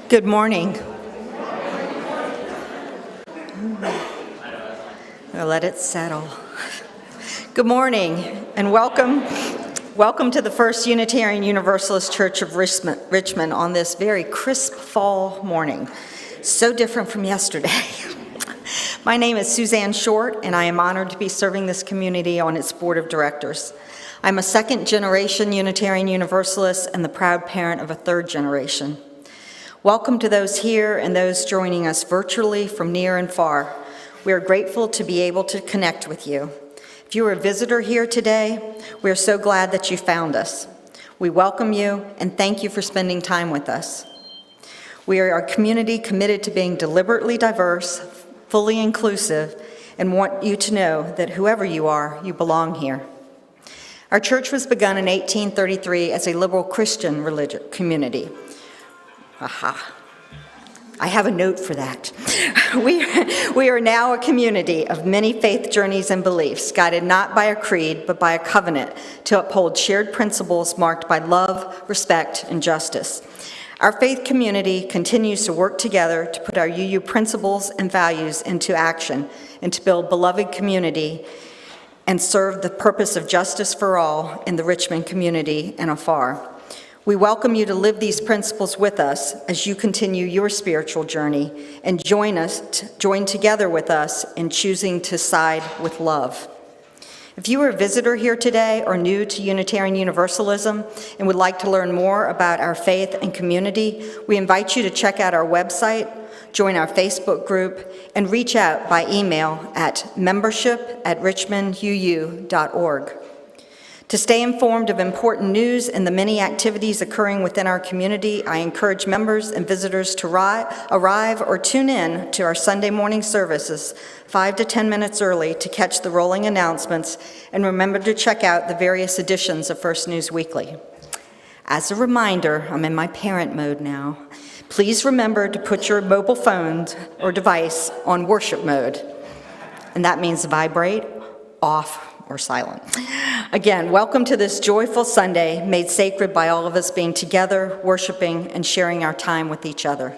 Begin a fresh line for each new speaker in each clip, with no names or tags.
Good morning. I'll let it settle. Good morning and welcome to the First Unitarian Universalist Church of Richmond on this very crisp fall morning. So different from yesterday. My name is Suzanne Short, and I am honored to be serving this community on its board of directors. I'm a second-generation Unitarian Universalist and the proud parent of a third generation. Welcome to those here and those joining us virtually from near and far. We are grateful to be able to connect with you. If you are a visitor here today, we are so glad that you found us. We welcome you and thank you for spending time with us. We are a community committed to being deliberately diverse, fully inclusive, and want you to know that whoever you are, you belong here. Our church was begun in 1833 as a liberal Christian religious community. Aha. I have a note for that. We are now a community of many faith journeys and beliefs, guided not by a creed, but by a covenant to uphold shared principles marked by love, respect, and justice. Our faith community continues to work together to put our UU principles and values into action and to build beloved community and serve the purpose of justice for all in the Richmond community and afar. We welcome you to live these principles with us as you continue your spiritual journey and join together with us in choosing to side with love. If you are a visitor here today or new to Unitarian Universalism and would like to learn more about our faith and community, we invite you to check out our website, join our Facebook group, and reach out by email at membership@richmonduu.org. To stay informed of important news and the many activities occurring within our community, I encourage members and visitors to arrive or tune in to our Sunday morning services 5 to 10 minutes early to catch the rolling announcements, and remember to check out the various editions of First News Weekly. As a reminder, I'm in my parent mode now. Please remember to put your mobile phone or device on worship mode, and that means vibrate, off, or silent. Again, welcome to this joyful Sunday made sacred by all of us being together, worshiping, and sharing our time with each other.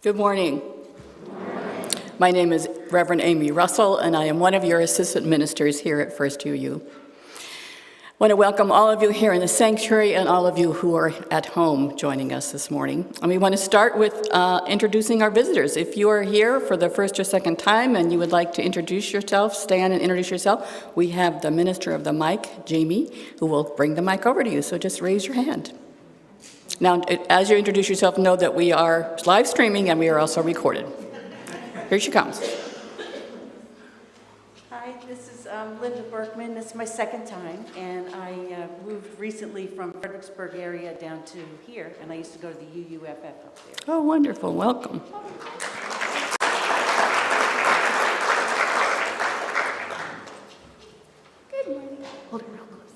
Good morning. My name is Reverend Amy Russell, and I am one of your assistant ministers here at First UU. I want to welcome all of you here in the sanctuary and all of you who are at home joining us this morning. And we want to start with introducing our visitors. If you are here for the first or second time and you would like to introduce yourself, stand and introduce yourself, we have the minister of the mic, Jamie, who will bring the mic over to you, so just raise your hand. Now, as you introduce yourself, know that we are live streaming and we are also recorded. Here she comes.
Hi, this is I'm Linda Berkman. This is my second time, and I moved recently from Fredericksburg area down to here, and I used to go to the UUFF up there.
Oh, wonderful. Welcome.
Good morning. Hold it real close.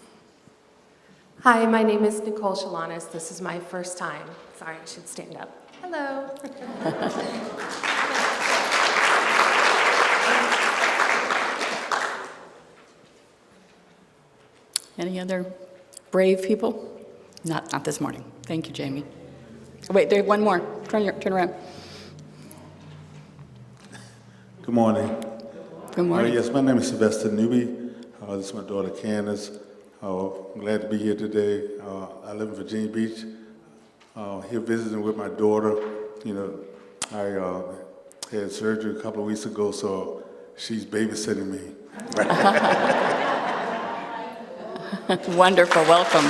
Hi, my name is Nicole Shalanis. This is my first time. Sorry, I should stand up. Hello.
Any other brave people? Not this morning. Thank you, Jamie. Wait, there's one more. Turn around.
Good morning.
Good morning.
Yes, my name is Sylvester Newby. This is my daughter Candace. I'm glad to be here today. I live in Virginia Beach. Here visiting with my daughter. I had surgery a couple of weeks ago, so she's babysitting me.
Wonderful. Welcome.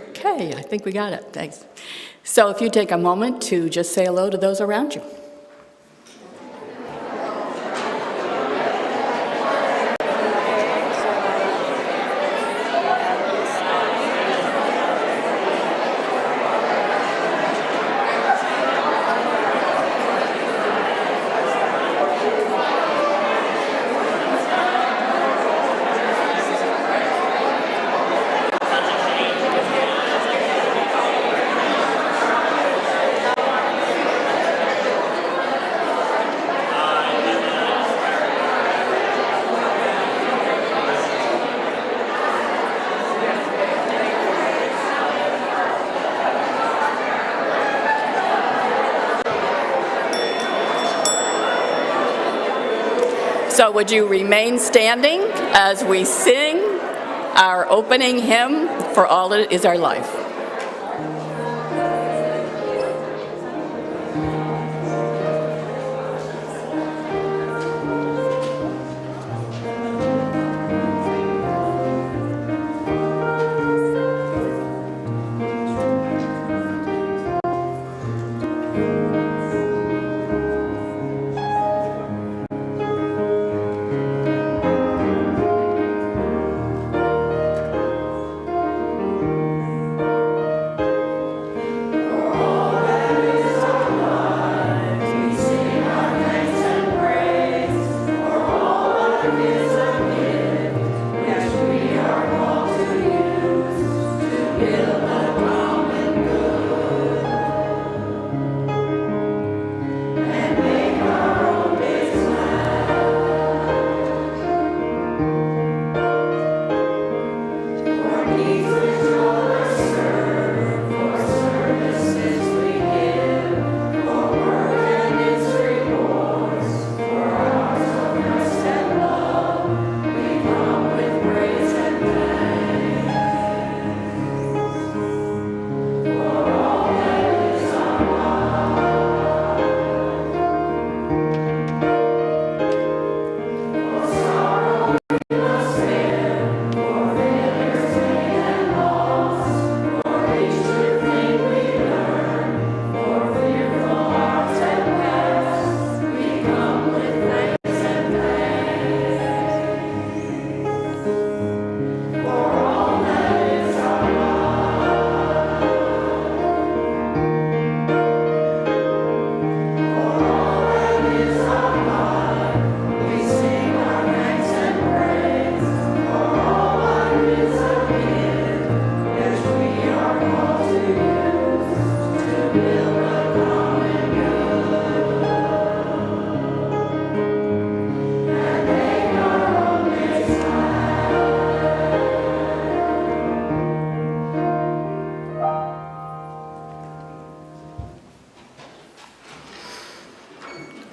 Okay, I think we got it. Thanks. So if you take a moment to just say hello to those around you. So would you remain standing as we sing our opening hymn, For All It Is Our Life?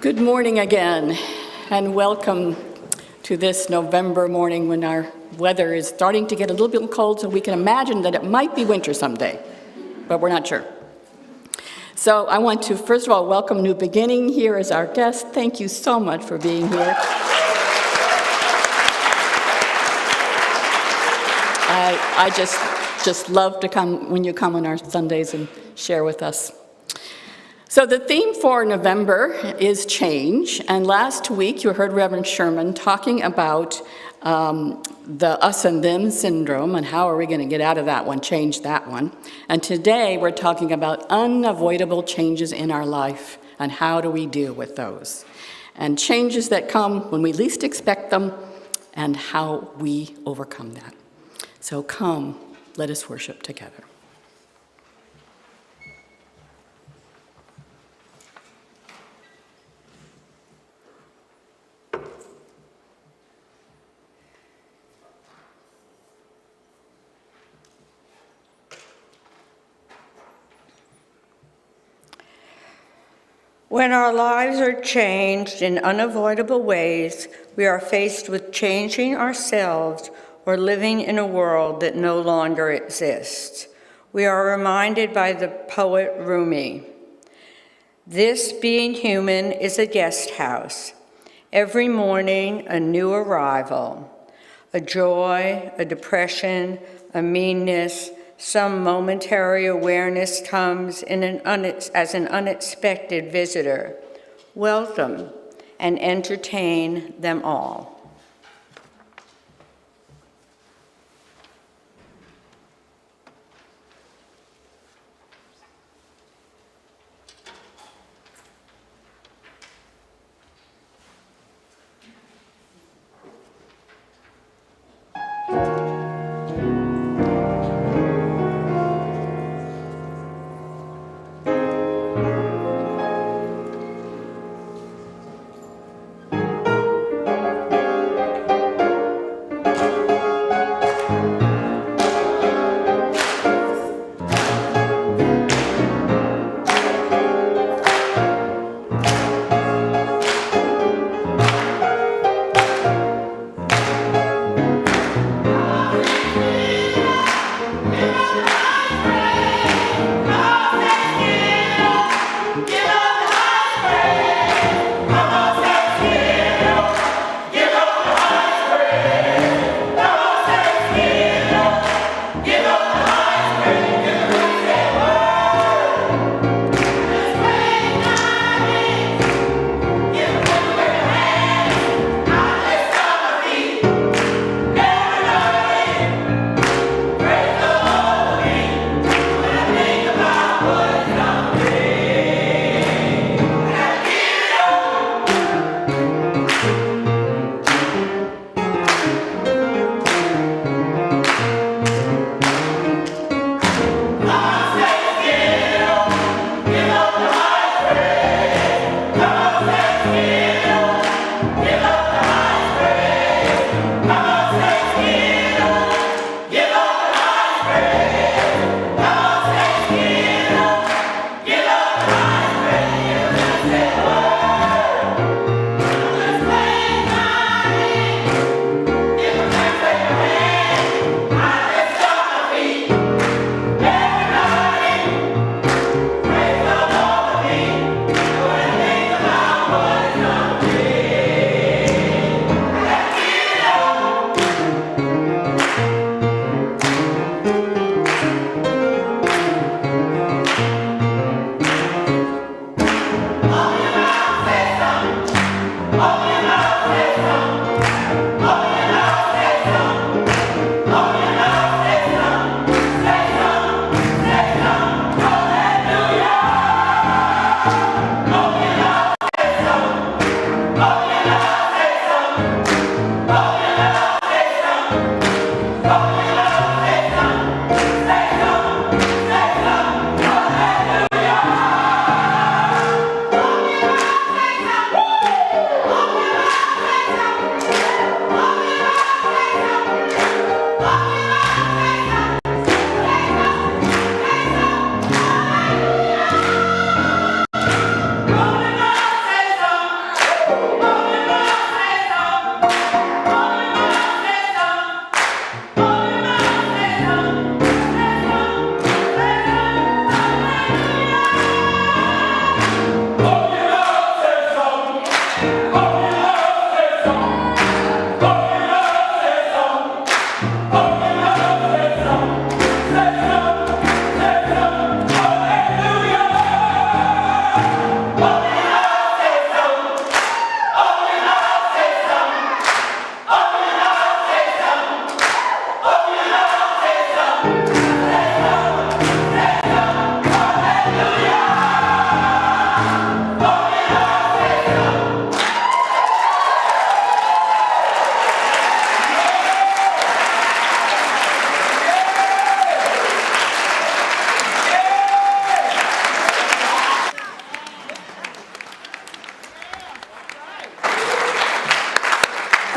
Good morning again, and welcome to this November morning when our weather is starting to get a little bit cold, so we can imagine that it might be winter someday, but we're not sure. So I want to, first of all, welcome New Beginning here as our guest. Thank you so much for being here. I just love to come when you come on our Sundays and share with us. So the theme for November is change, and last week you heard Reverend Sherman talking about the us and them syndrome and how are we going to get out of that one, change that one. And today we're talking about unavoidable changes in our life and how do we deal with those. And changes that come when we least expect them and how we overcome that. So come, let us worship together.
When our lives are changed in unavoidable ways, we are faced with changing ourselves or living in a world that no longer exists. We are reminded by the poet Rumi, "This being human is a guest house. Every morning a new arrival, a joy, a depression, a meanness, some momentary awareness comes as an unexpected visitor. Welcome and entertain them all."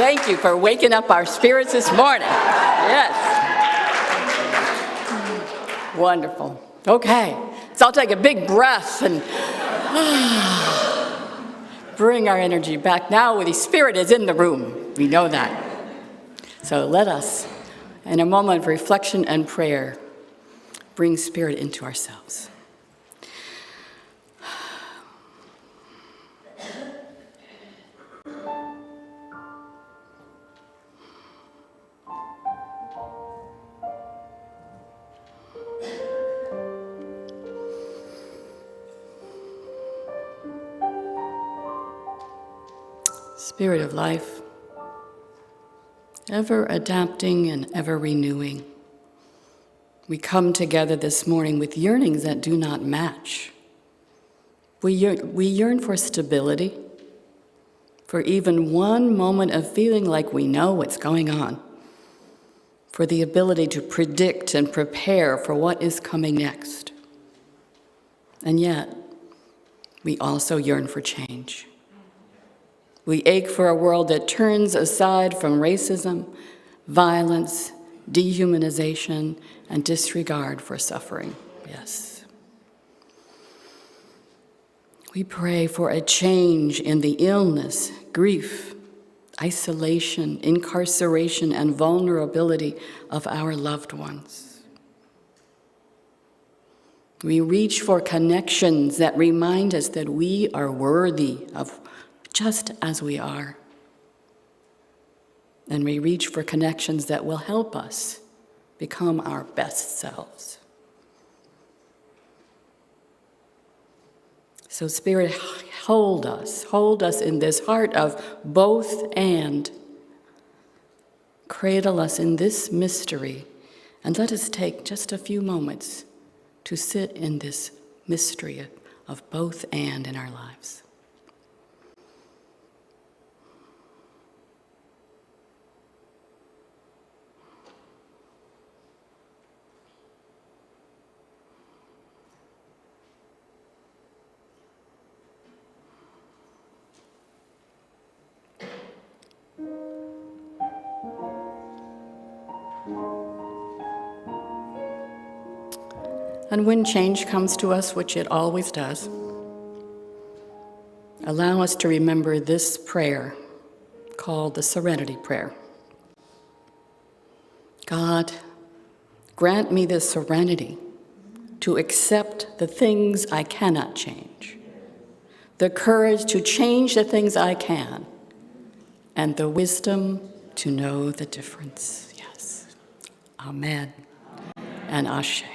Thank you for waking up our spirits this morning. Yes. Wonderful. Okay, so I'll take a big breath and bring our energy back. Now the Spirit is in the room. We know that. So let us, in a moment of reflection and prayer, bring Spirit into ourselves. Spirit of life, ever adapting and ever renewing, we come together this morning with yearnings that do not match. We yearn for stability, for even one moment of feeling like we know what's going on, for the ability to predict and prepare for what is coming next. And yet, we also yearn for change. We ache for a world that turns aside from racism, violence, dehumanization, and disregard for suffering. Yes. We pray for a change in the illness, grief, isolation, incarceration, and vulnerability of our loved ones. We reach for connections that remind us that we are worthy of just as we are. And we reach for connections that will help us become our best selves. So Spirit, hold us in this heart of both and. Cradle us in this mystery, and let us take just a few moments to sit in this mystery of both and in our lives. And when change comes to us, which it always does, allow us to remember this prayer called the Serenity Prayer. God, grant me the serenity to accept the things I cannot change, the courage to change the things I can, and the wisdom to know the difference. Yes. Amen and Ashe.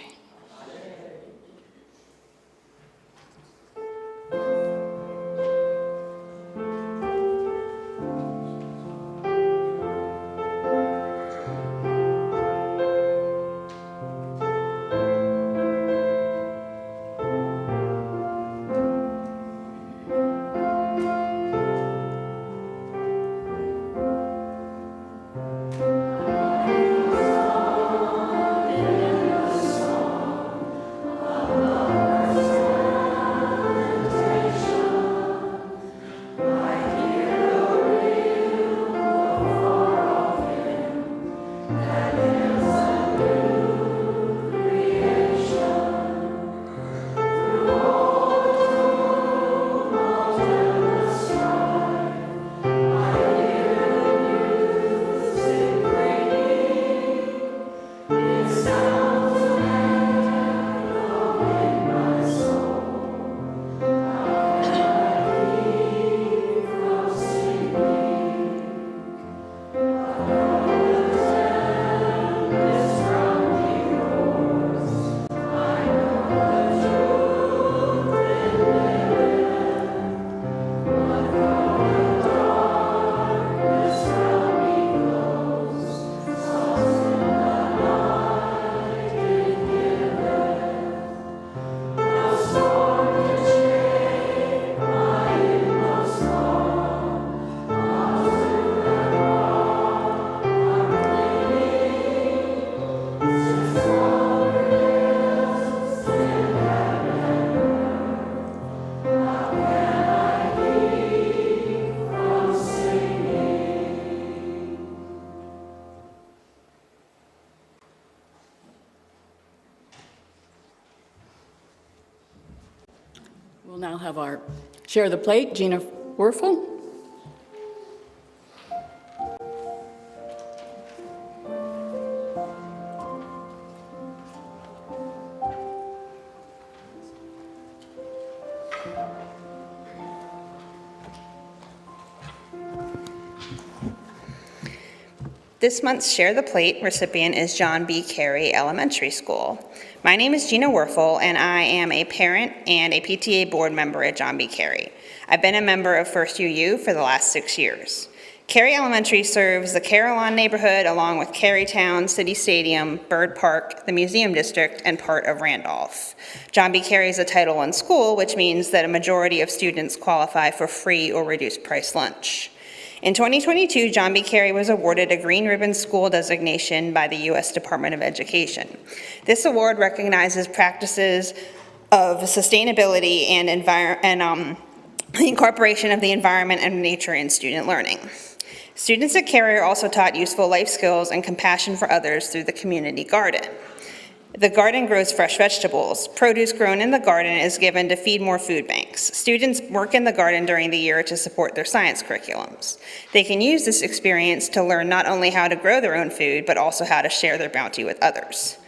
We'll now have our share the plate, Gina Werfel.
This month's Share the Plate recipient is John B. Carey Elementary School. My name is Gina Werfel, and I am a parent and a PTA board member at John B. Carey. I've been a member of First UU for the last 6 years. Carey Elementary serves the Carillon neighborhood along with Carytown, City Stadium, Bird Park, the Museum District, and part of Randolph. John B. Carey is a Title I school, which means that a majority of students qualify for free or reduced price lunch. In 2022, John B. Carey was awarded a Green Ribbon School designation by the U.S. Department of Education. This award recognizes practices of sustainability and the incorporation of the environment and nature in student learning. Students at Carey are also taught useful life skills and compassion for others through the community garden. The garden grows fresh vegetables. Produce grown in the garden is given to feed more food banks. Students work in the garden during the year to support their science curriculums. They can use this experience to learn not only how to grow their own food, but also how to share their bounty with others.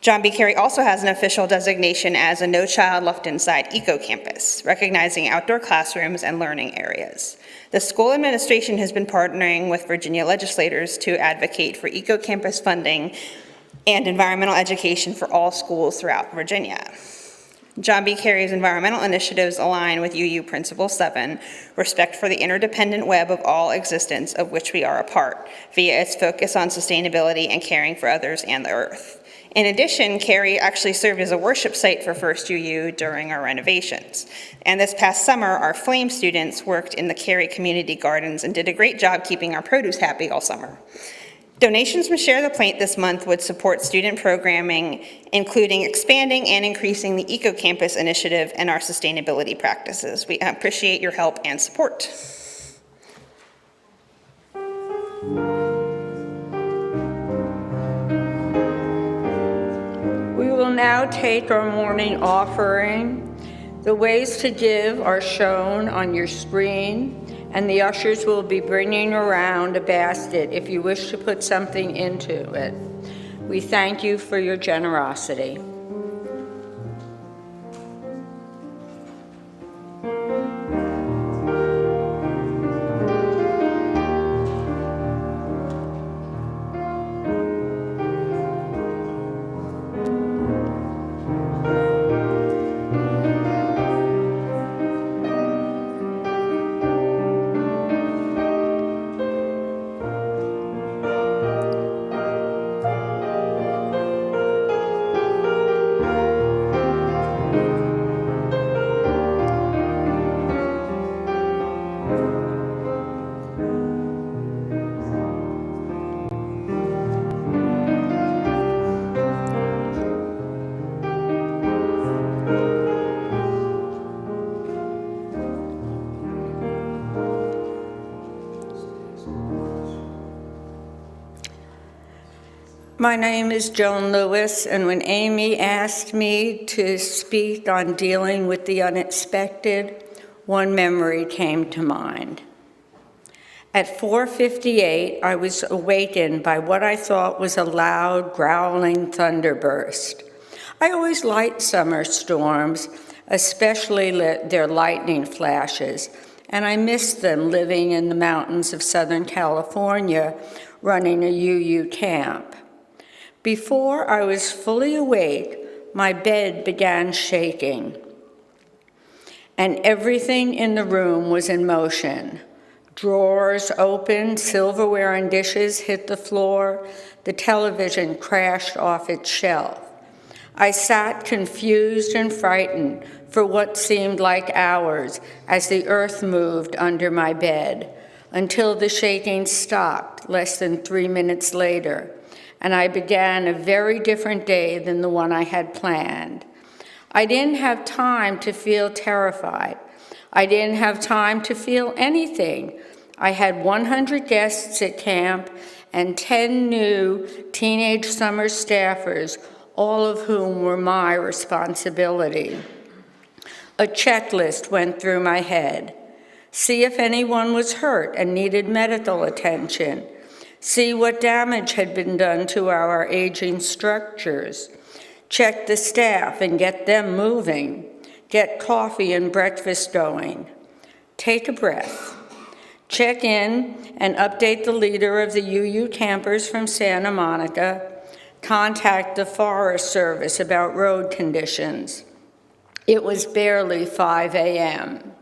John B. Carey also has an official designation as a No Child Left Inside eco-campus, recognizing outdoor classrooms and learning areas. The school administration has been partnering with Virginia legislators to advocate for eco-campus funding and environmental education for all schools throughout Virginia. John B. Carey's environmental initiatives align with UU Principle 7, respect for the interdependent web of all existence of which we are a part, via its focus on sustainability and caring for others and the earth. In addition, Carey actually served as a worship site for First UU during our renovations. And this past summer, our Flame students worked in the Carey Community Gardens and did a great job keeping our produce happy all summer. Donations from Share the Plate this month would support student programming, including expanding and increasing the Eco-Campus initiative and our sustainability practices. We appreciate your help and support.
We will now take our morning offering. The ways to give are shown on your screen, and the ushers will be bringing around a basket if you wish to put something into it. We thank you for your generosity. My name is Joan Lewis, and when Amy asked me to speak on dealing with the unexpected, one memory came to mind. At 4:58, I was awakened by what I thought was a loud, growling thunderburst. I always like summer storms, especially their lightning flashes, and I miss them living in the mountains of Southern California, running a UU camp. Before I was fully awake, my bed began shaking, and everything in the room was in motion. Drawers opened, silverware and dishes hit the floor, the television crashed off its shelf. I sat confused and frightened for what seemed like hours as the earth moved under my bed, until the shaking stopped less than 3 minutes later, and I began a very different day than the one I had planned. I didn't have time to feel terrified. I didn't have time to feel anything. I had 100 guests at camp and 10 new teenage summer staffers, all of whom were my responsibility. A checklist went through my head. See if anyone was hurt and needed medical attention. See what damage had been done to our aging structures. Check the staff and get them moving. Get coffee and breakfast going. Take a breath. Check in and update the leader of the UU campers from Santa Monica. Contact the Forest Service about road conditions. It was barely 5 a.m.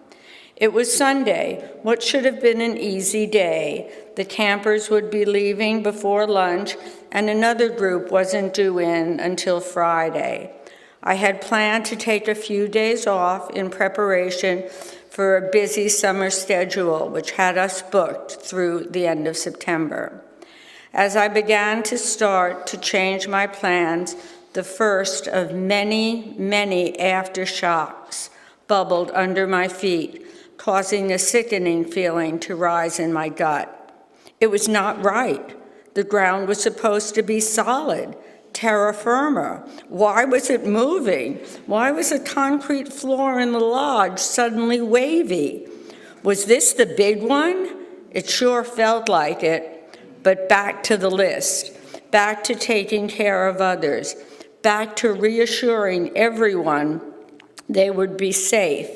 It was Sunday, what should have been an easy day. The campers would be leaving before lunch, and another group wasn't due in until Friday. I had planned to take a few days off in preparation for a busy summer schedule, which had us booked through the end of September. As I began to start to change my plans, the first of many, many aftershocks bubbled under my feet, causing a sickening feeling to rise in my gut. It was not right. The ground was supposed to be solid, terra firma. Why was it moving? Why was the concrete floor in the lodge suddenly wavy? Was this the big one? It sure felt like it. But back to the list, back to taking care of others, back to reassuring everyone they would be safe.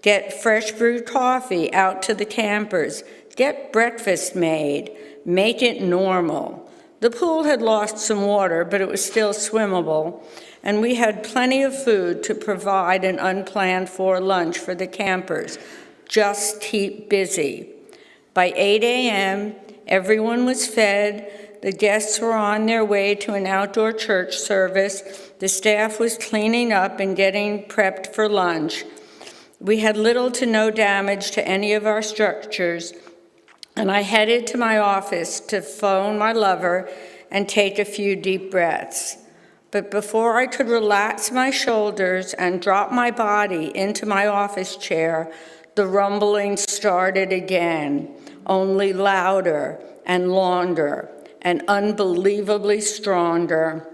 Get fresh brewed coffee out to the campers. Get breakfast made. Make it normal. The pool had lost some water, but it was still swimmable, and we had plenty of food to provide an unplanned for lunch for the campers. Just keep busy. By 8 a.m., everyone was fed. The guests were on their way to an outdoor church service. The staff was cleaning up and getting prepped for lunch. We had little to no damage to any of our structures, and I headed to my office to phone my lover and take a few deep breaths. But before I could relax my shoulders and drop my body into my office chair, the rumbling started again, only louder and longer and unbelievably stronger.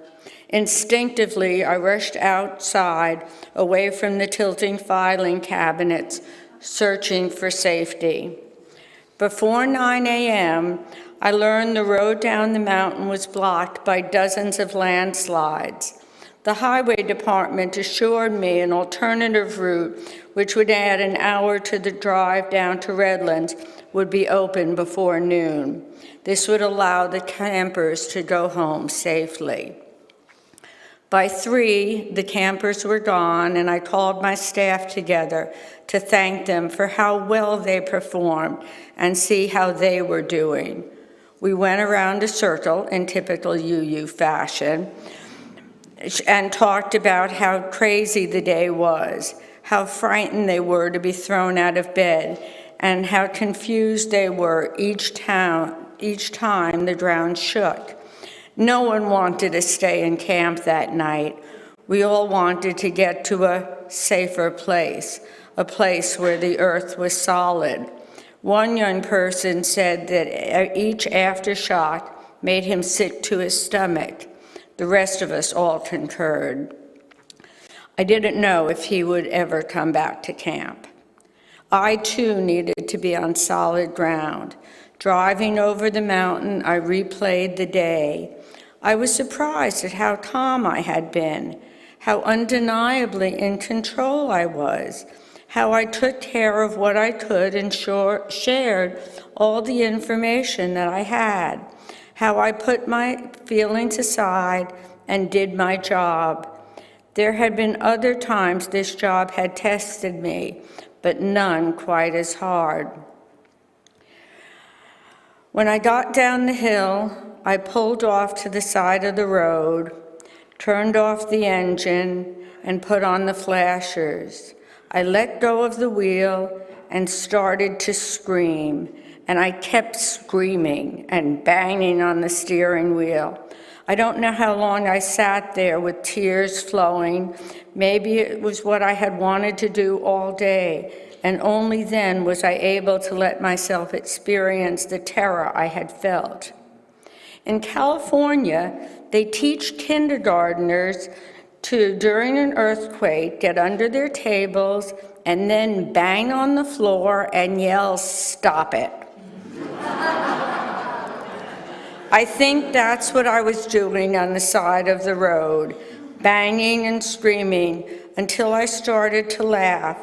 Instinctively, I rushed outside, away from the tilting filing cabinets, searching for safety. Before 9 a.m., I learned the road down the mountain was blocked by dozens of landslides. The highway department assured me an alternative route, which would add an hour to the drive down to Redlands, would be open before noon. This would allow the campers to go home safely. By 3, the campers were gone, and I called my staff together to thank them for how well they performed and see how they were doing. We went around a circle in typical UU fashion and talked about how crazy the day was, how frightened they were to be thrown out of bed, and how confused they were each time the ground shook. No one wanted to stay in camp that night. We all wanted to get to a safer place, a place where the earth was solid. One young person said that each aftershock made him sick to his stomach. The rest of us all concurred. I didn't know if he would ever come back to camp. I, too, needed to be on solid ground. Driving over the mountain, I replayed the day. I was surprised at how calm I had been, how undeniably in control I was, how I took care of what I could and shared all the information that I had, how I put my feelings aside and did my job. There had been other times this job had tested me, but none quite as hard. When I got down the hill, I pulled off to the side of the road, turned off the engine, and put on the flashers. I let go of the wheel and started to scream, and I kept screaming and banging on the steering wheel. I don't know how long I sat there with tears flowing. Maybe it was what I had wanted to do all day, and only then was I able to let myself experience the terror I had felt. In California, they teach kindergartners to, during an earthquake, get under their tables and then bang on the floor and yell, "Stop it." I think that's what I was doing on the side of the road, banging and screaming until I started to laugh,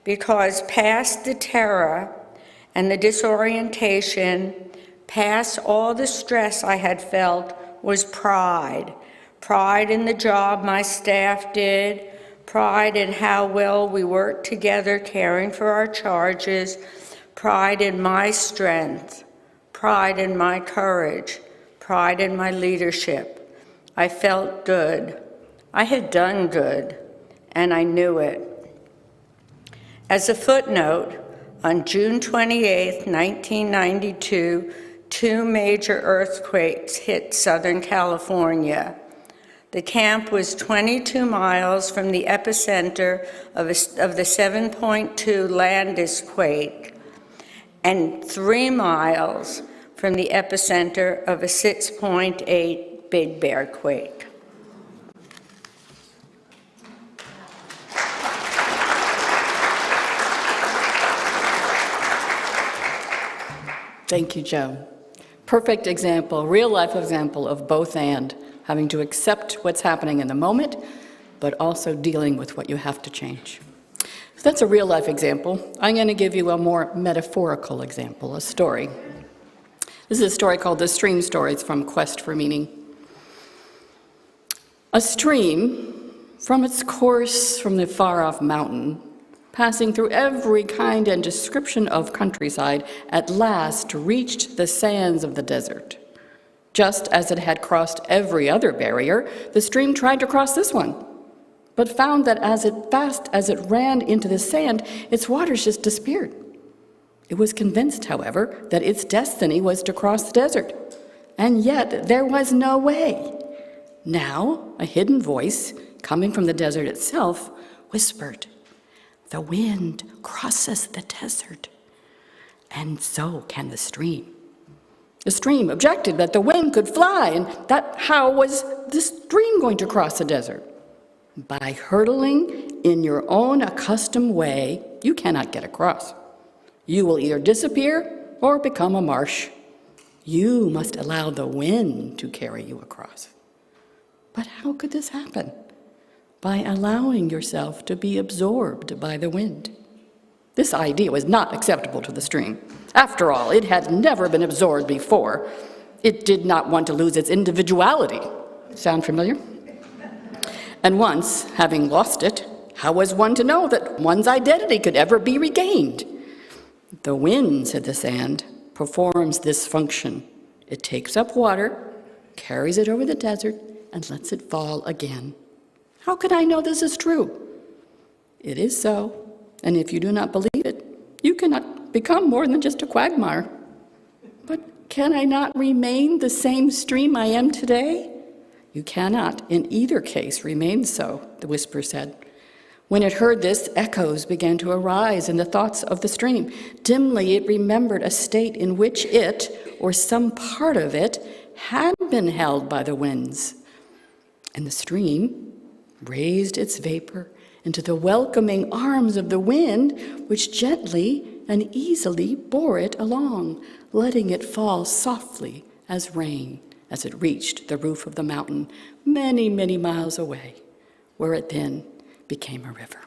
because past the terror and the disorientation, past all the stress I had felt, was pride. Pride in the job my staff did, pride in how well we worked together caring for our charges, pride in my strength, pride in my courage, pride in my leadership. I felt good. I had done good, and I knew it. As a footnote, on June 28, 1992, 2 major earthquakes hit Southern California. The camp was 22 miles from the epicenter of the 7.2 Landis quake and 3 miles from the epicenter of a 6.8 Big Bear quake.
Thank you, Joe. Perfect example, real-life example of both and, having to accept what's happening in the moment, but also dealing with what you have to change. So that's a real-life example. I'm going to give you a more metaphorical example, a story. This is a story called The Stream Stories from Quest for Meaning. A stream, from its course from the far-off mountain, passing through every kind and description of countryside, at last reached the sands of the desert. Just as it had crossed every other barrier, the stream tried to cross this one, but found that as fast as it ran into the sand, its waters just disappeared. It was convinced, however, that its destiny was to cross the desert, and yet there was no way. Now, a hidden voice, coming from the desert itself, whispered, "The wind crosses the desert, and so can the stream." The stream objected that the wind could fly, and that how was the stream going to cross the desert? By hurtling in your own accustomed way, you cannot get across. You will either disappear or become a marsh. You must allow the wind to carry you across. But how could this happen? By allowing yourself to be absorbed by the wind. This idea was not acceptable to the stream. After all, it had never been absorbed before. It did not want to lose its individuality. Sound familiar? And once, having lost it, how was one to know that one's identity could ever be regained? The wind, said the sand, performs this function. It takes up water, carries it over the desert, and lets it fall again. How can I know this is true? It is so, and if you do not believe it, you cannot become more than just a quagmire. But can I not remain the same stream I am today? You cannot, in either case, remain so, the whisper said. When it heard this, echoes began to arise in the thoughts of the stream. Dimly it remembered a state in which it, or some part of it, had been held by the winds. And the stream raised its vapor into the welcoming arms of the wind, which gently and easily bore it along, letting it fall softly as rain as it reached the roof of the mountain many, many miles away, where it then became a river.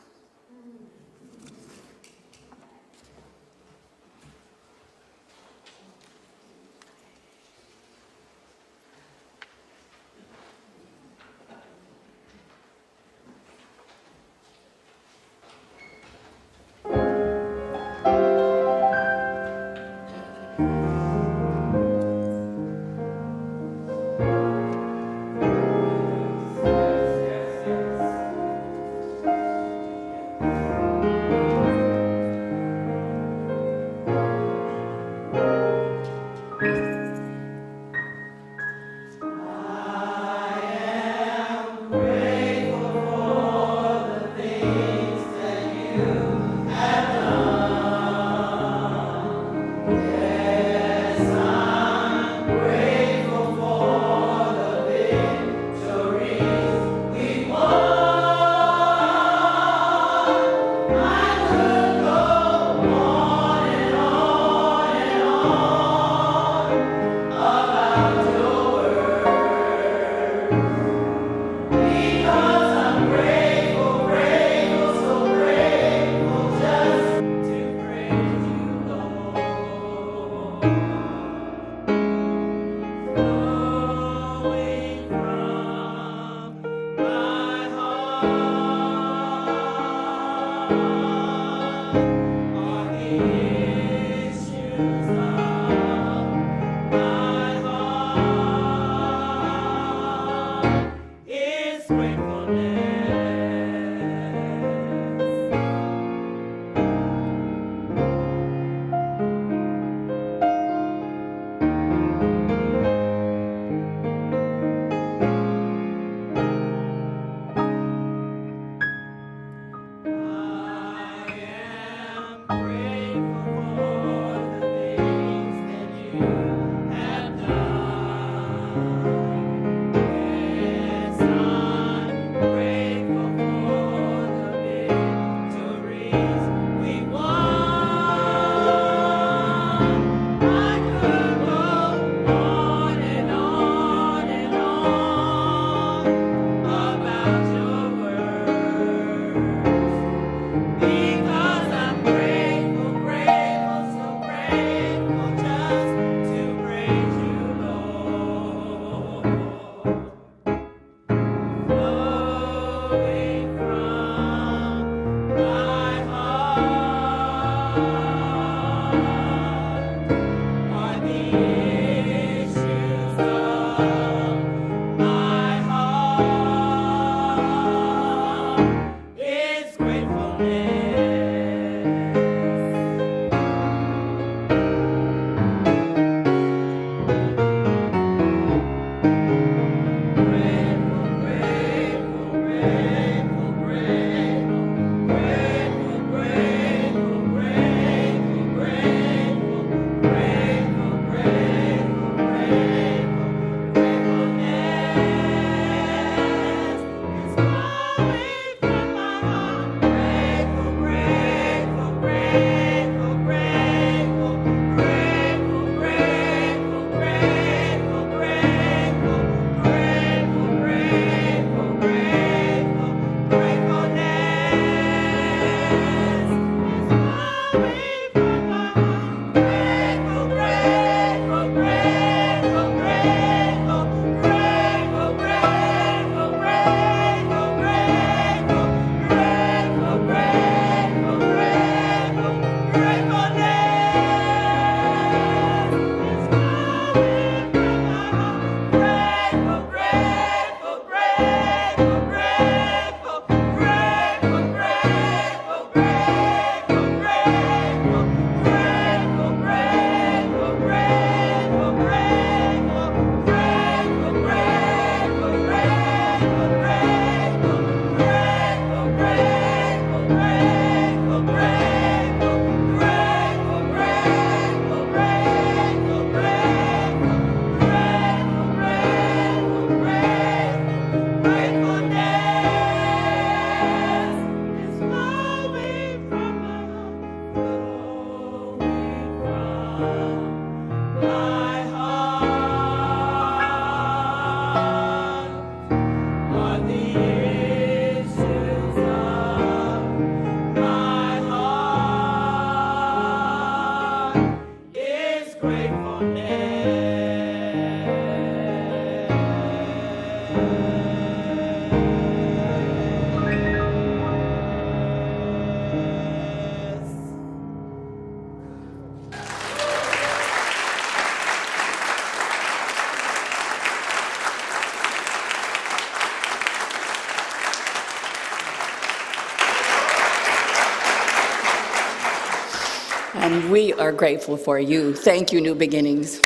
And we are grateful for you. Thank you, New Beginnings.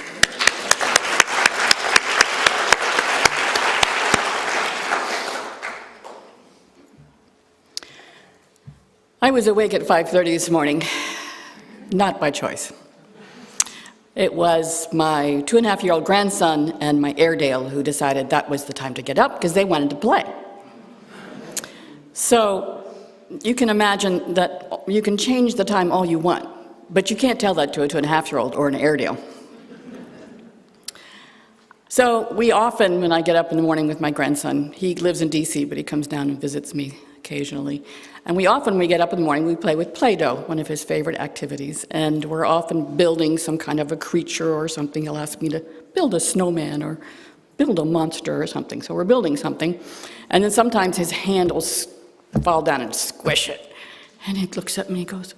I was awake at 5:30 this morning, not by choice. It was my 2.5-year-old grandson and my Airedale who decided that was the time to get up because they wanted to play. So you can imagine that you can change the time all you want, but you can't tell that to a 2.5-year-old or an Airedale. So we often, when I get up in the morning with my grandson, he lives in DC, but he comes down and visits me occasionally. And when we get up in the morning, we play with Play-Doh, one of his favorite activities. And we're often building some kind of a creature or something. He'll ask me to build a snowman or build a monster or something. So we're building something. And then sometimes his hand will fall down and squish it. And he looks at me and he goes,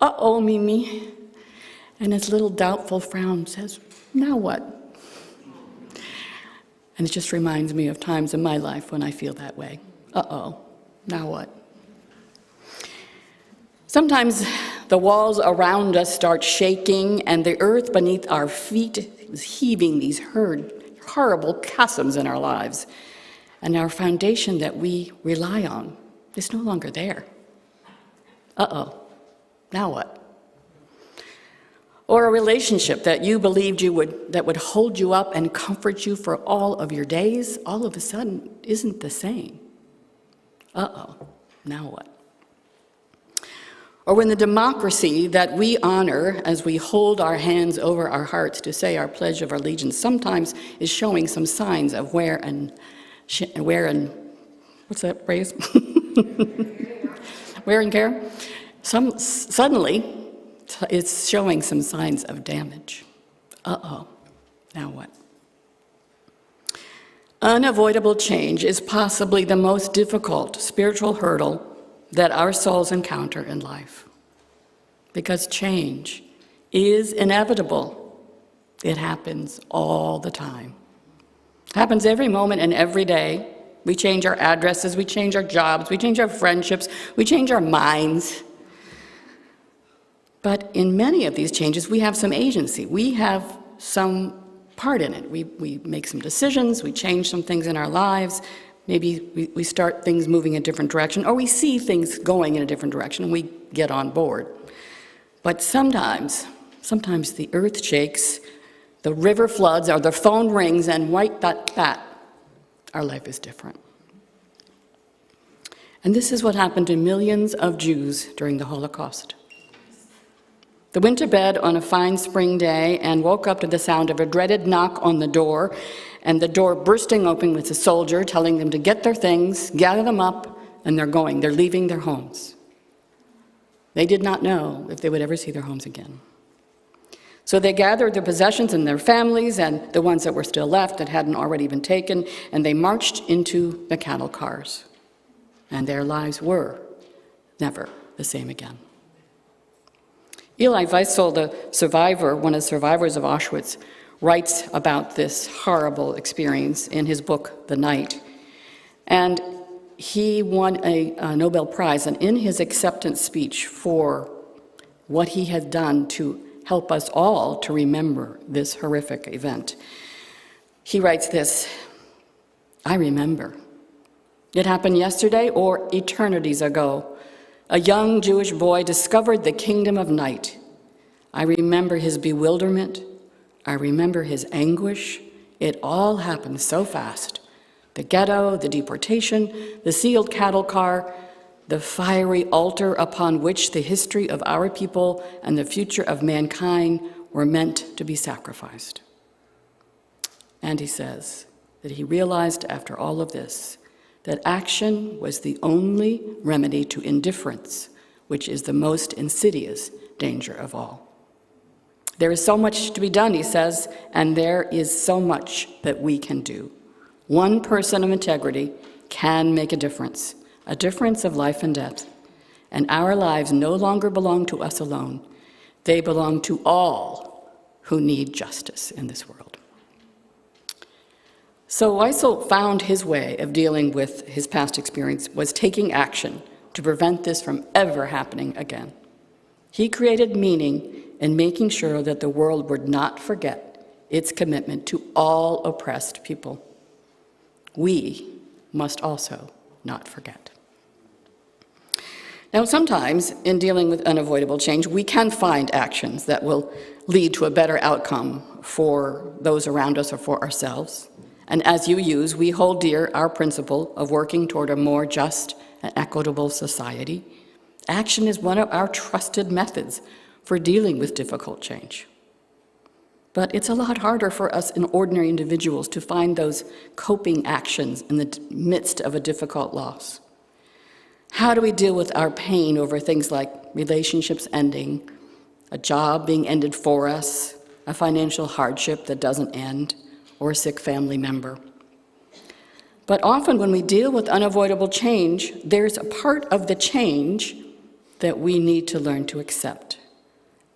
"Uh-oh, Mimi." And his little doubtful frown says, "Now what?" And it just reminds me of times in my life when I feel that way. Uh-oh, now what? Sometimes the walls around us start shaking and the earth beneath our feet is heaving these horrible chasms in our lives. And our foundation that we rely on is no longer there. Uh-oh, now what? Or a relationship that you believed that would hold you up and comfort you for all of your days, all of a sudden isn't the same. Uh-oh, now what? Or when the democracy that we honor as we hold our hands over our hearts to say our Pledge of Allegiance sometimes is showing some signs of wear and what's that phrase? Wear and tear? Suddenly, it's showing some signs of damage. Uh-oh, now what? Unavoidable change is possibly the most difficult spiritual hurdle that our souls encounter in life. Because change is inevitable. It happens all the time. It happens every moment and every day. We change our addresses, we change our jobs, we change our friendships, we change our minds. But in many of these changes, we have some agency. We have some part in it. We make some decisions, we change some things in our lives. Maybe we start things moving in a different direction, or we see things going in a different direction, and we get on board. But sometimes the earth shakes, the river floods, or the phone rings, and right that, our life is different. And this is what happened to millions of Jews during the Holocaust. They went to bed on a fine spring day and woke up to the sound of a dreaded knock on the door, and the door bursting open with a soldier telling them to get their things, gather them up, and they're going. They're leaving their homes. They did not know if they would ever see their homes again. So they gathered their possessions and their families and the ones that were still left that hadn't already been taken, and they marched into the cattle cars. And their lives were never the same again. Elie Wiesel, the survivor, one of the survivors of Auschwitz, writes about this horrible experience in his book, The Night. And he won a Nobel Prize, and in his acceptance speech for what he had done to help us all to remember this horrific event, he writes this: "I remember. It happened yesterday or eternities ago. A young Jewish boy discovered the kingdom of night. I remember his bewilderment. I remember his anguish. It all happened so fast. The ghetto, the deportation, the sealed cattle car, the fiery altar upon which the history of our people and the future of mankind were meant to be sacrificed." And he says that he realized after all of this that action was the only remedy to indifference, which is the most insidious danger of all. There is so much to be done, he says, and there is so much that we can do. One person of integrity can make a difference of life and death. And our lives no longer belong to us alone. They belong to all who need justice in this world. So Wiesel found his way of dealing with his past experience was taking action to prevent this from ever happening again. He created meaning in making sure that the world would not forget its commitment to all oppressed people. We must also not forget. Now, sometimes in dealing with unavoidable change, we can find actions that will lead to a better outcome for those around us or for ourselves. And as UUs, we hold dear our principle of working toward a more just and equitable society. Action is one of our trusted methods for dealing with difficult change. But it's a lot harder for us in ordinary individuals to find those coping actions in the midst of a difficult loss. How do we deal with our pain over things like relationships ending, a job being ended for us, a financial hardship that doesn't end, or a sick family member? But often when we deal with unavoidable change, there's a part of the change that we need to learn to accept.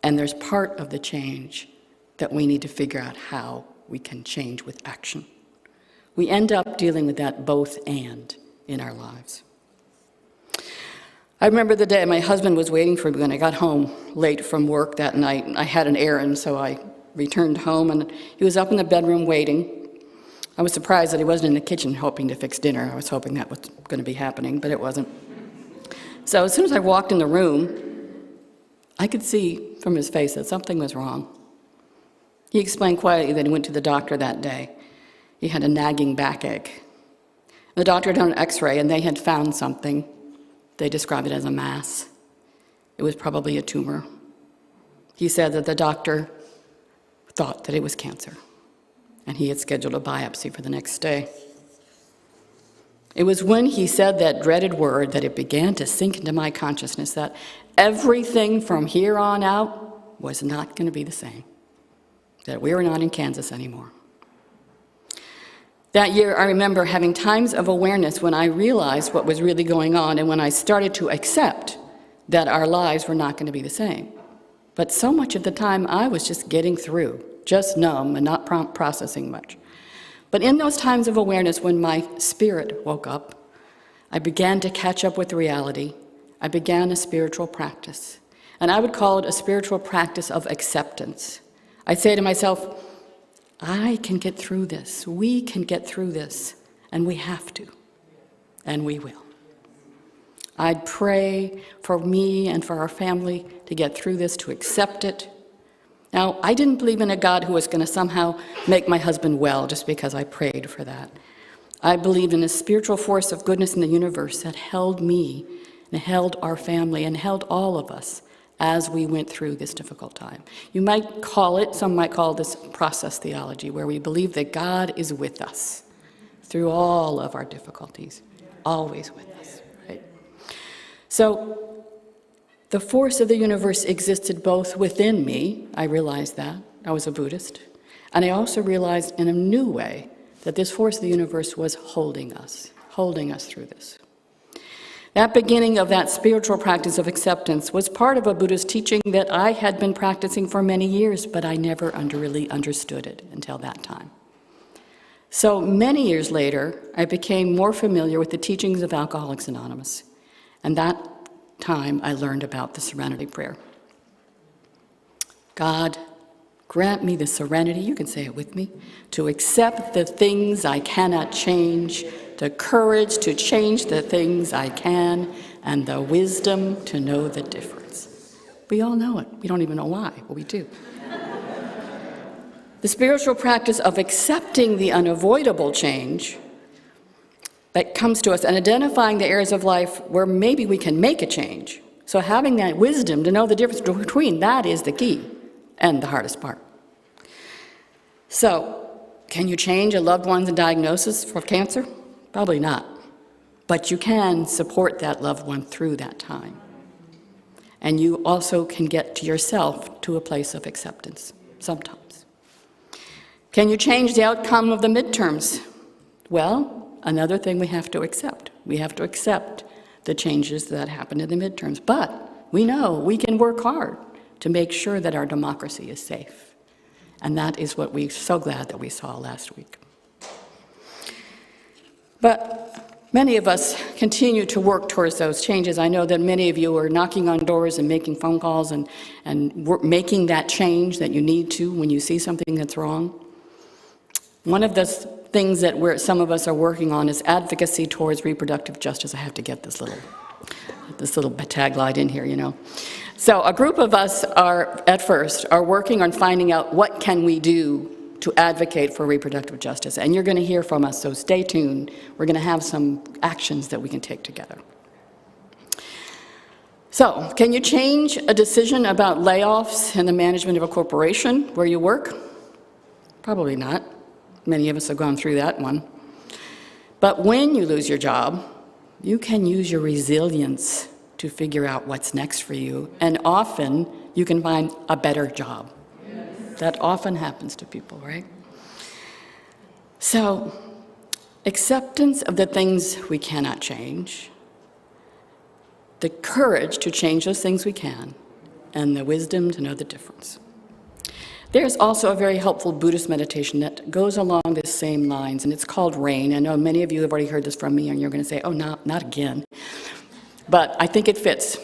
And there's part of the change that we need to figure out how we can change with action. We end up dealing with that both and in our lives. I remember the day my husband was waiting for me when I got home late from work that night. I had an errand, so I returned home, and he was up in the bedroom waiting. I was surprised that he wasn't in the kitchen hoping to fix dinner. I was hoping that was going to be happening, but it wasn't. So as soon as I walked in the room, I could see from his face that something was wrong. He explained quietly that he went to the doctor that day. He had a nagging backache. The doctor had done an x-ray, and they had found something. They described it as a mass. It was probably a tumor. He said that the doctor thought that it was cancer, and he had scheduled a biopsy for the next day. It was when he said that dreaded word that it began to sink into my consciousness that everything from here on out was not going to be the same, that we were not in Kansas anymore. That year, I remember having times of awareness when I realized what was really going on and when I started to accept that our lives were not going to be the same. But so much of the time, I was just getting through, just numb and not processing much. But in those times of awareness, when my spirit woke up, I began to catch up with reality. I began a spiritual practice. And I would call it a spiritual practice of acceptance. I'd say to myself, I can get through this. We can get through this. And we have to. And we will. I'd pray for me and for our family to get through this, to accept it. Now, I didn't believe in a God who was going to somehow make my husband well just because I prayed for that. I believed in a spiritual force of goodness in the universe that held me and held our family and held all of us as we went through this difficult time. You might call it, some might call this process theology, where we believe that God is with us through all of our difficulties, always with us, right? So the force of the universe existed both within me, I realized that, I was a Buddhist, and I also realized in a new way that this force of the universe was holding us through this. That beginning of that spiritual practice of acceptance was part of a Buddhist teaching that I had been practicing for many years, but I never really understood it until that time. So many years later, I became more familiar with the teachings of Alcoholics Anonymous, and that time I learned about the Serenity Prayer. God, grant me the serenity, you can say it with me, to accept the things I cannot change, the courage to change the things I can, and the wisdom to know the difference. We all know it. We don't even know why, but we do. The spiritual practice of accepting the unavoidable change that comes to us and identifying the areas of life where maybe we can make a change. So having that wisdom to know the difference between, that is the key and the hardest part. So, can you change a loved one's diagnosis for cancer? Probably not. But you can support that loved one through that time. And you also can get to yourself to a place of acceptance, sometimes. Can you change the outcome of the midterms? Well, another thing we have to accept. We have to accept the changes that happen in the midterms. But we know we can work hard to make sure that our democracy is safe. And that is what we're so glad that we saw last week. But Many of us continue to work towards those changes. I know that many of you are knocking on doors and making phone calls and making that change that you need to when you see something that's wrong. One of the things that some of us are working on is advocacy towards reproductive justice. I have to get this little tagline in here, you know. So a group of us are working on finding out what can we do to advocate for reproductive justice. And you're going to hear from us, so stay tuned. We're going to have some actions that we can take together. So, can you change a decision about layoffs in the management of a corporation where you work? Probably not. Many of us have gone through that one. But when you lose your job, you can use your resilience to figure out what's next for you, and often you can find a better job. That often happens to people, right? So, acceptance of the things we cannot change, the courage to change those things we can, and the wisdom to know the difference. There's also a very helpful Buddhist meditation that goes along the same lines, and it's called RAIN. I know many of you have already heard this from me, and you're going to say, oh, not again. But I think it fits.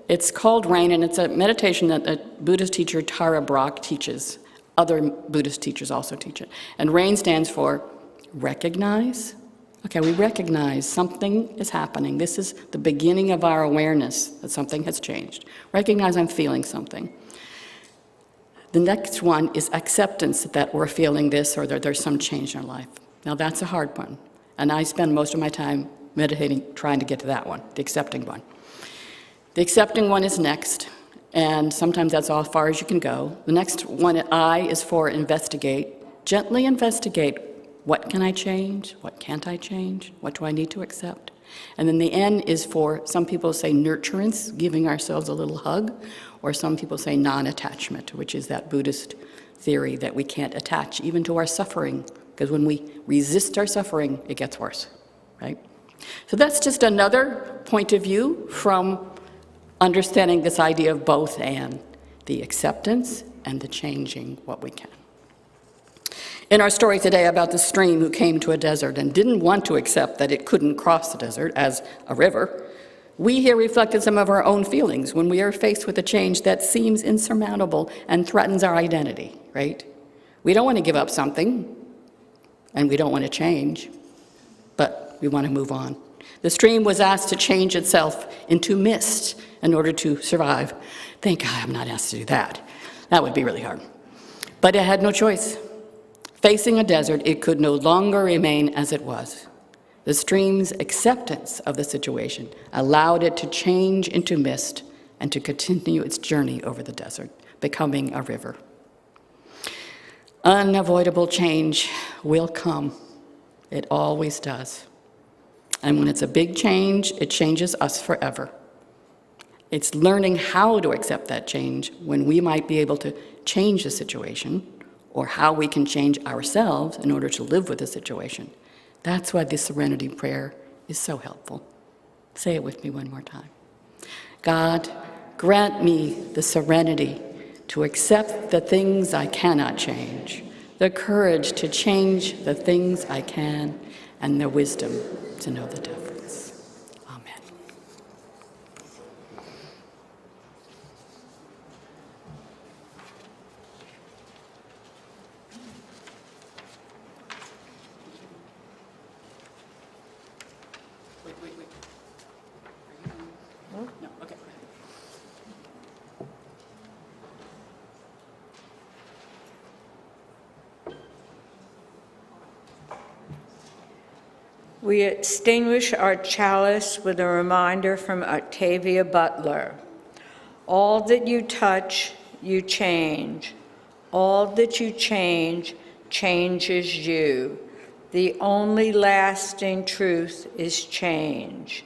It's called RAIN, and it's a meditation that a Buddhist teacher, Tara Brach, teaches. Other Buddhist teachers also teach it. And RAIN stands for recognize. Okay, we recognize something is happening. This is the beginning of our awareness that something has changed. Recognize I'm feeling something. The next one is acceptance that we're feeling this or that there's some change in our life. Now that's a hard one. And I spend most of my time meditating, trying to get to that one, the accepting one. The accepting one is next. And sometimes that's all far as you can go. The next one, I, is for investigate. Gently investigate. What can I change? What can't I change? What do I need to accept? And then the N is for, some people say nurturance, giving ourselves a little hug, or some people say non-attachment, which is that Buddhist theory that we can't attach even to our suffering, because when we resist our suffering, it gets worse, right? So that's just another point of view from understanding this idea of both and, the acceptance and the changing what we can. In our story today about the stream who came to a desert and didn't want to accept that it couldn't cross the desert as a river, we here reflected some of our own feelings when we are faced with a change that seems insurmountable and threatens our identity, right? We don't want to give up something, and we don't want to change, but we want to move on. The stream was asked to change itself into mist in order to survive. Thank God I'm not asked to do that. That would be really hard. But it had no choice. Facing a desert, it could no longer remain as it was. The stream's acceptance of the situation allowed it to change into mist and to continue its journey over the desert, becoming a river. Unavoidable change will come. It always does. And when it's a big change, it changes us forever. It's learning how to accept that change when we might be able to change the situation, or how we can change ourselves in order to live with the situation. That's why this serenity prayer is so helpful. Say it with me one more time. God, grant me the serenity to accept the things I cannot change, the courage to change the things I can, and the wisdom to know the difference. Amen. Wait. Are you done? No, okay, go ahead.
We extinguish our chalice with a reminder from Octavia Butler. All that you touch, you change. All that you change, changes you. The only lasting truth is change.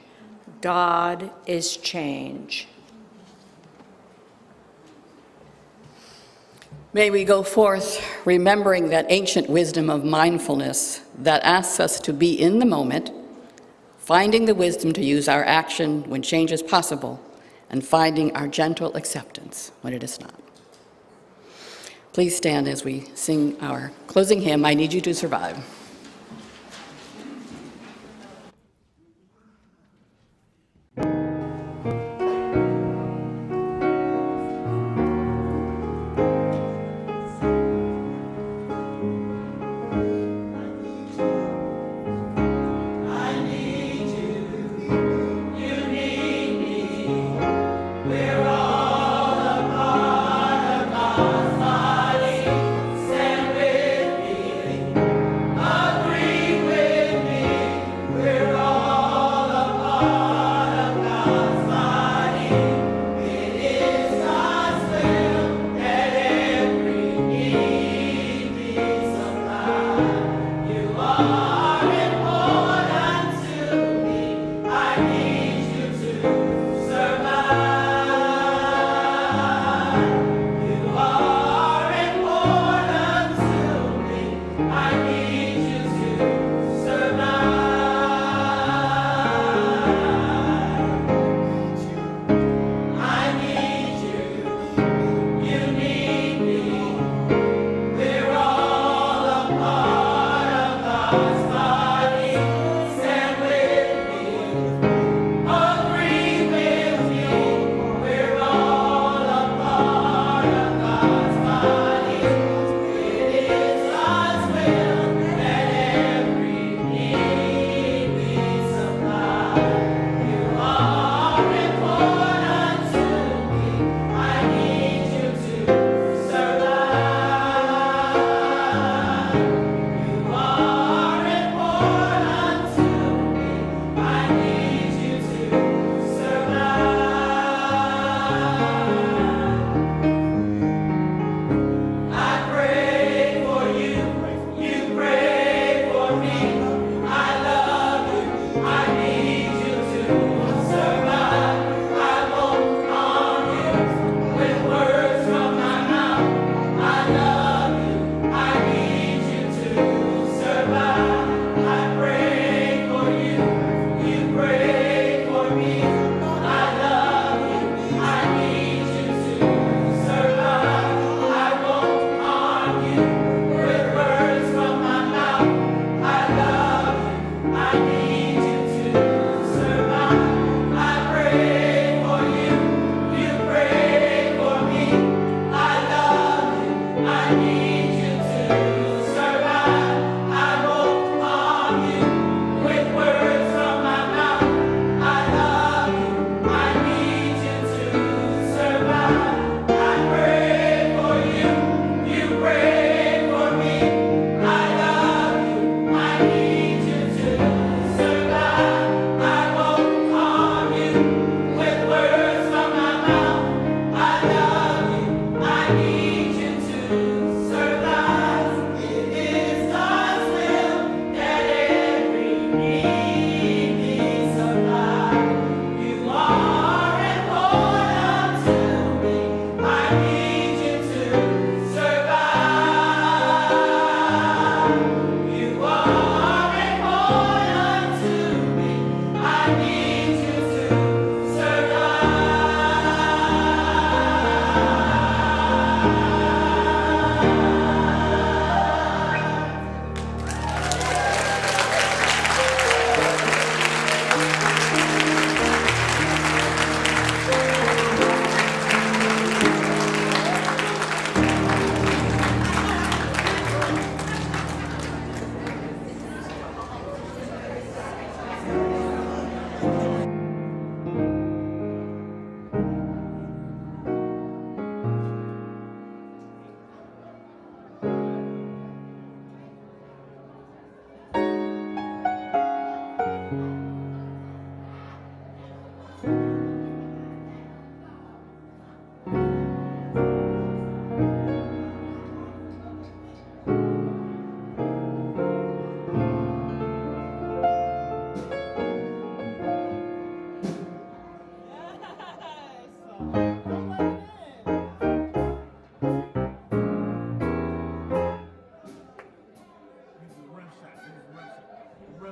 God is change.
May we go forth remembering that ancient wisdom of mindfulness that asks us to be in the moment, finding the wisdom to use our action when change is possible, and finding our gentle acceptance when it is not. Please stand as we sing our closing hymn, I Need You to Survive.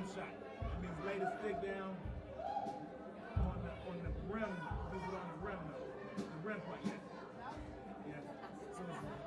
rim shot. That means lay the stick down on the rim. This is on the rim though. The rim point, yes. Yes. So it's